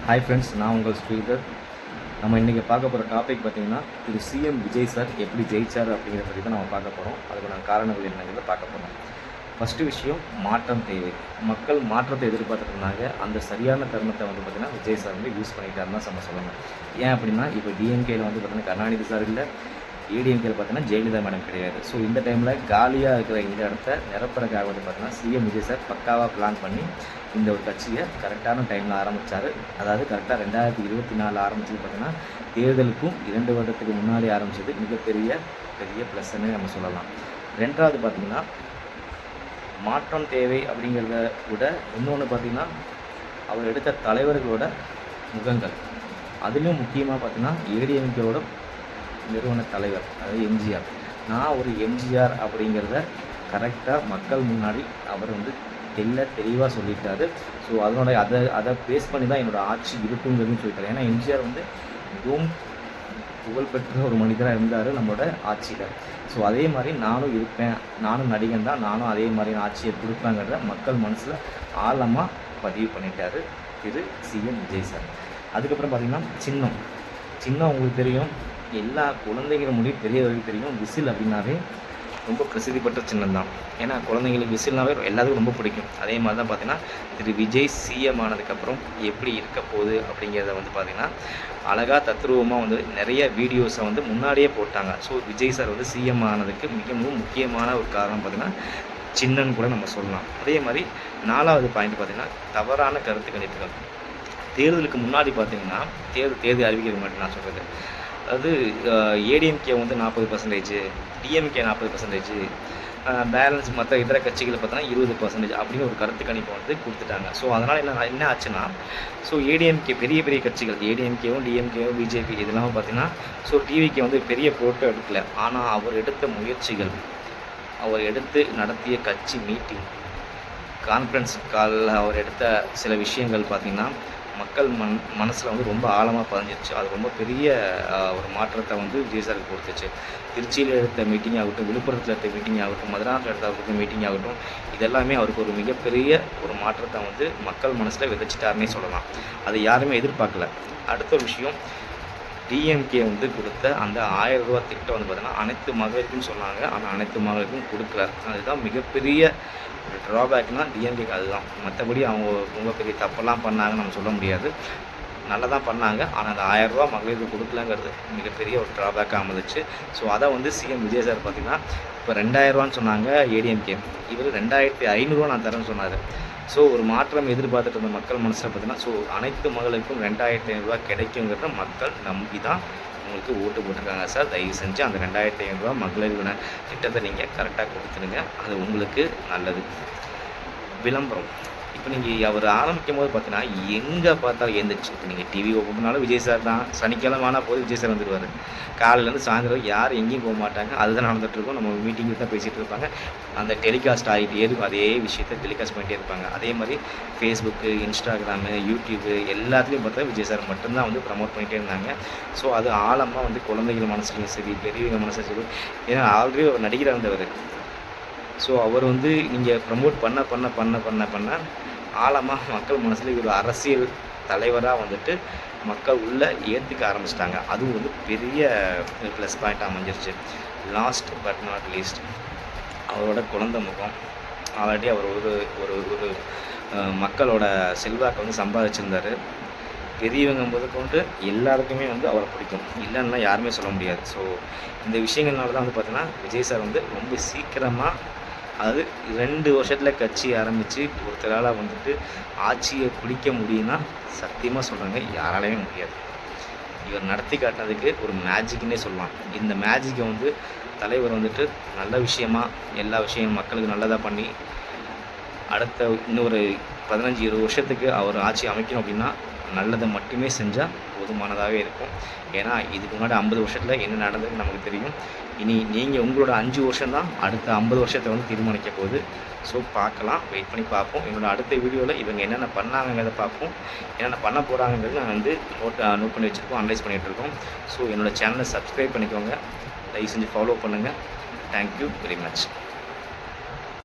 Hi friends, நான் உங்கள் ஸ்ரீதர். நம்ம இன்றைக்கி பார்க்க போகிற டாபிக் பார்த்திங்கன்னா, திரு சிஎம் விஜய் சார் எப்படி ஜெயிச்சார் அப்படிங்கிறத பற்றி தான் நம்ம பார்க்க போகிறோம். அதுக்கான காரணங்கள் என்னங்கிறத பார்க்க போகிறோம். ஃபஸ்ட்டு விஷயம், மாற்றம் தேவை. மக்கள் மாற்றத்தை எதிர்பார்த்துட்டு இருந்தாங்க. அந்த சரியான தருணத்தை வந்து பார்த்திங்கன்னா விஜய் சார் வந்து யூஸ் பண்ணிட்டாருன்னு தான் நம்ம சொல்லணும். ஏன் அப்படின்னா, இப்போ டிஎம்கேயில் வந்து பார்த்திங்கன்னா கருணாநிதி சார் இல்லை, ஏடிஎம்கேயில் பார்த்தீங்கன்னா ஜெயலலிதா மேடம் கிடையாது. ஸோ இந்த டைமில் காலியாக இருக்கிற இந்த இடத்த நிரப்புறதுக்காக வந்து பார்த்தீங்கன்னா சிஎம் விஜய் சார் பக்காவாக பிளான் பண்ணி இந்த ஒரு கட்சியை கரெக்டான டைமில் ஆரம்பித்தார். அதாவது கரெக்டாக 2024 ஆரம்பிச்சது பார்த்திங்கன்னா தேர்தலுக்கும் 2 வருடத்துக்கு முன்னாடி ஆரம்பித்தது மிகப்பெரிய ப்ளஸ்ன்னு நம்ம சொல்லலாம். ரெண்டாவது பார்த்திங்கன்னா, மாற்றம் தேவை அப்படிங்கிறத விட இன்னொன்று பார்த்திங்கன்னா, அவர் எடுத்த தலைவர்களோட முகங்கள். அதுலேயும் முக்கியமாக பார்த்திங்கன்னா ஏடிஎம்கேவோட நிறுவன தலைவர், அதாவது எம்ஜிஆர். நான் ஒரு எம்ஜிஆர் அப்படிங்கிறத கரெக்டாக மக்கள் முன்னாடி அவர் வந்து தெளிவாக சொல்லிட்டாரு. ஸோ அதை பேஸ் பண்ணி தான் என்னோடய ஆட்சி இருக்குங்கிறதுன்னு சொல்லிட்டாரு. ஏன்னா எம்ஜிஆர் வந்து மிகவும் புகழ்பெற்ற ஒரு மனிதராக இருந்தார் நம்மளோட ஆட்சியில். ஸோ அதே மாதிரி நானும் இருப்பேன், நானும் நடிகன் தான், நானும் அதே மாதிரி ஆட்சியை கொடுப்பேங்கிறத மக்கள் மனசில் ஆழமாக பதிவு பண்ணிட்டார் திரு சிஎம் விஜய் சார். அதுக்கப்புறம் பார்த்திங்கன்னா சின்னம் உங்களுக்கு தெரியும், எல்லா குழந்தைங்கிற முடியும் பெரியவர்களுக்கு தெரியும். விசில் அப்படின்னாவே ரொம்ப பிரசித்தி பெற்ற சின்னம் தான். ஏன்னா குழந்தைங்களுக்கு விசில்னாவே எல்லாத்துக்கும் ரொம்ப பிடிக்கும். அதே மாதிரி தான் பார்த்திங்கன்னா திரு விஜய் சிஎம் ஆனதுக்கப்புறம் எப்படி இருக்க போகுது அப்படிங்கிறத வந்து பார்த்திங்கன்னா அழகாக தத்ரூபமாக வந்து நிறைய வீடியோஸை வந்து முன்னாடியே போட்டாங்க. ஸோ விஜய் சார் வந்து சிஎம் ஆனதுக்கு மிகவும் முக்கியமான ஒரு காரணம் பார்த்திங்கன்னா சின்னன்னு கூட நம்ம சொல்லலாம். அதே மாதிரி 4வது பாயிண்ட் பார்த்திங்கன்னா தவறான கருத்து கணிப்புகள். தேர்தலுக்கு முன்னாடி பார்த்திங்கன்னா தேர்தல் அறிவிக்கிறது மட்டும் நான் சொல்கிறது, அதாவது ஏடிஎம்கே வந்து 40%, டிஎம்கே 40%, பேலன்ஸ் மற்ற இதர கட்சிகளை பார்த்தோன்னா 20% அப்படின்னு ஒரு கருத்து கணிப்பை வந்து கொடுத்துட்டாங்க. ஸோ அதனால் என்ன ஆச்சுன்னா, ஸோ ஏடிஎம்கே பெரிய கட்சிகள், ஏடிஎம்கேவும் டிஎம்கேவும் பிஜேபி இதெல்லாம் பார்த்திங்கன்னா ஸோ டிவிக்கு வந்து பெரிய பொருட்கள் எடுக்கல. ஆனால் அவர் எடுத்த முயற்சிகள், அவர் எடுத்து நடத்திய கட்சி மீட்டிங், கான்ஃபரன்ஸ் காலில் அவர் எடுத்த சில விஷயங்கள் பார்த்திங்கன்னா மக்கள் மனசில் வந்து ரொம்ப ஆழமாக பதிஞ்சிருச்சு. அது ரொம்ப பெரிய ஒரு மாற்றத்தை வந்து விஜய் சாருக்கு கொடுத்துச்சு. திருச்சியில் எடுத்த மீட்டிங் ஆகட்டும், விழுப்புரத்தில் எடுத்த மீட்டிங் ஆகட்டும், மதுராவில் எடுத்த மீட்டிங் ஆகட்டும், இதெல்லாமே அவருக்கு ஒரு மிகப்பெரிய ஒரு மாற்றத்தை வந்து மக்கள் மனசில் விதைச்சிட்டாருன்னே சொல்லலாம். அது யாருமே எதிர்பார்க்கல. அடுத்த ஒரு விஷயம், டிஎம்கே வந்து கொடுத்த அந்த 1000 ரூபா திட்டம் வந்து பார்த்திங்கன்னா அனைத்து மகளிருக்கும் சொன்னாங்க, ஆனால் அனைத்து மகளிருக்கும் கொடுக்கல. அதுதான் மிகப்பெரிய ஒரு ட்ராபேக்னால் டிஎம்கேக்கு அதுதான். மற்றபடி அவங்க ரொம்ப பெரிய தப்பெல்லாம் பண்ணாங்கன்னு நம்ம சொல்ல முடியாது. நல்லா தான் பண்ணாங்க, ஆனால் அந்த 1000 ரூபா மகளிருக்கு கொடுக்கலங்கிறது மிகப்பெரிய ஒரு ட்ராபேக்காக அமைந்துச்சு. ஸோ அதை வந்து சிஎம் விஜய் சார் பார்த்திங்கன்னா இப்போ 2000 ரூபான்னு சொன்னாங்க ஏடிஎம்கே, இவர் 2500 நான் தரேன்னு சொன்னார். ஸோ ஒரு மாற்றம் எதிர்பார்த்துட்டு இருந்த மக்கள் மனசில் பார்த்திங்கன்னா ஸோ அனைத்து மகளுக்கும் 2500 ரூபா கிடைக்குங்கிறத மக்கள் நம்பி தான் உங்களுக்கு ஓட்டு போட்டிருக்காங்க. சார் தயவு செஞ்சு அந்த 2500 ரூபா மகளிருக்கான திட்டத்தை நீங்கள் கரெக்டாக கொடுத்துருங்க, அது உங்களுக்கு நல்லது. விளம்பரம், இப்போ நீங்கள் அவர் ஆரம்பிக்கும் போது பார்த்தீங்கன்னா எங்கே பார்த்தாலும் எழுந்திரிச்சு, இப்போ நீங்கள் டிவி ஓப்பன் பண்ணாலும் விஜய் சார் தான். சனிக்கிழமை ஆனால் போது விஜய் சார் வந்துடுவார். காலையிலேருந்து சாயந்தரம் யார் எங்கேயும் போக மாட்டாங்க. அதுதான் நடந்துகிட்ருக்கோம். நம்ம மீட்டிங்கில் தான் பேசிகிட்டு இருப்பாங்க. அந்த டெலிகாஸ்ட் ஆகிட்டே இருக்கும், அதே விஷயத்தை டெலிகாஸ்ட் பண்ணிகிட்டே இருப்பாங்க. அதே மாதிரி ஃபேஸ்புக்கு, இன்ஸ்டாகிராமு, யூடியூப்பு எல்லாத்துலேயும் பார்த்தா விஜய் சார் மட்டும்தான் வந்து ப்ரமோட் பண்ணிகிட்டே இருந்தாங்க. ஸோ அது ஆழமாக வந்து குழந்தைகள் மனசுலையும் சரி, பெரியவங்க மனசுலையும் சரி, ஏன்னா ஆல்ரெடி ஒரு நடிகராக இருந்தவர். ஸோ அவர் வந்து நீங்கள் ப்ரமோட் பண்ண ஆழமாக மக்கள் மனசில் ஒரு அரசியல் தலைவராக வந்துட்டு மக்கள் உள்ளே ஏற்றுக்க ஆரம்பிச்சிட்டாங்க. அதுவும் வந்து பெரிய ப்ளஸ் பாயிண்ட்டாக அமைஞ்சிருச்சு. லாஸ்ட் பட் நாட் லீஸ்ட், அவரோட குழந்தை முகம். ஆல்ரெடி அவர் ஒரு மக்களோட செல்வாக்கை வந்து சம்பாதிச்சிருந்தார். பெரியவங்க முதற்கொண்டு எல்லாருக்குமே வந்து அவரை பிடிக்கும், இல்லைன்னா யாருமே சொல்ல முடியாது. ஸோ இந்த விஷயங்கள்னால தான் வந்து பார்த்திங்கன்னா விஜய் சார் வந்து ரொம்ப சீக்கிரமாக, அதாவது 2 வருஷத்தில் கட்சி ஆரம்பித்து ஒருத்தரால் வந்துட்டு ஆட்சியை பிடிக்க முடியும்னா சத்தியமாக சொல்கிறாங்க, யாராலையுமே முடியாது. இவர் நடத்தி காட்டினதுக்கு ஒரு மேஜிக்னே சொல்லலாம். இந்த மேஜிக்கை வந்து தலைவர் வந்துட்டு நல்ல விஷயமாக எல்லா விஷயமும் மக்களுக்கு நல்லதாக பண்ணி அடுத்த இன்னொரு 15-20 வருஷத்துக்கு அவர் ஆட்சி அமைக்கணும் அப்படின்னா நல்லதை மட்டுமே செஞ்சால் போதுமானதாகவே இருக்கும். ஏன்னா இதுக்கு முன்னாடி 50 வருஷத்தில் என்ன நடந்ததுன்னு நமக்கு தெரியும். இனி நீங்கள் உங்களோட 5 வருஷம் தான் அடுத்த 50 வருஷத்தை வந்து தீர்மானிக்க போகுது. ஸோ பார்க்கலாம், வெயிட் பண்ணி பார்ப்போம். என்னோடய அடுத்த வீடியோவில் இவங்க என்னென்ன பண்ணாங்கிறத பார்ப்போம், என்னென்ன பண்ண போகிறாங்கிறது நான் வந்து நோட் பண்ணி வச்சுருக்கோம், அனலைஸ் பண்ணிகிட்ருக்கோம். ஸோ என்னோடய சேனலை சப்ஸ்கிரைப் பண்ணிக்கோங்க, தயவு செஞ்சு ஃபாலோ பண்ணுங்கள். Thank you very much.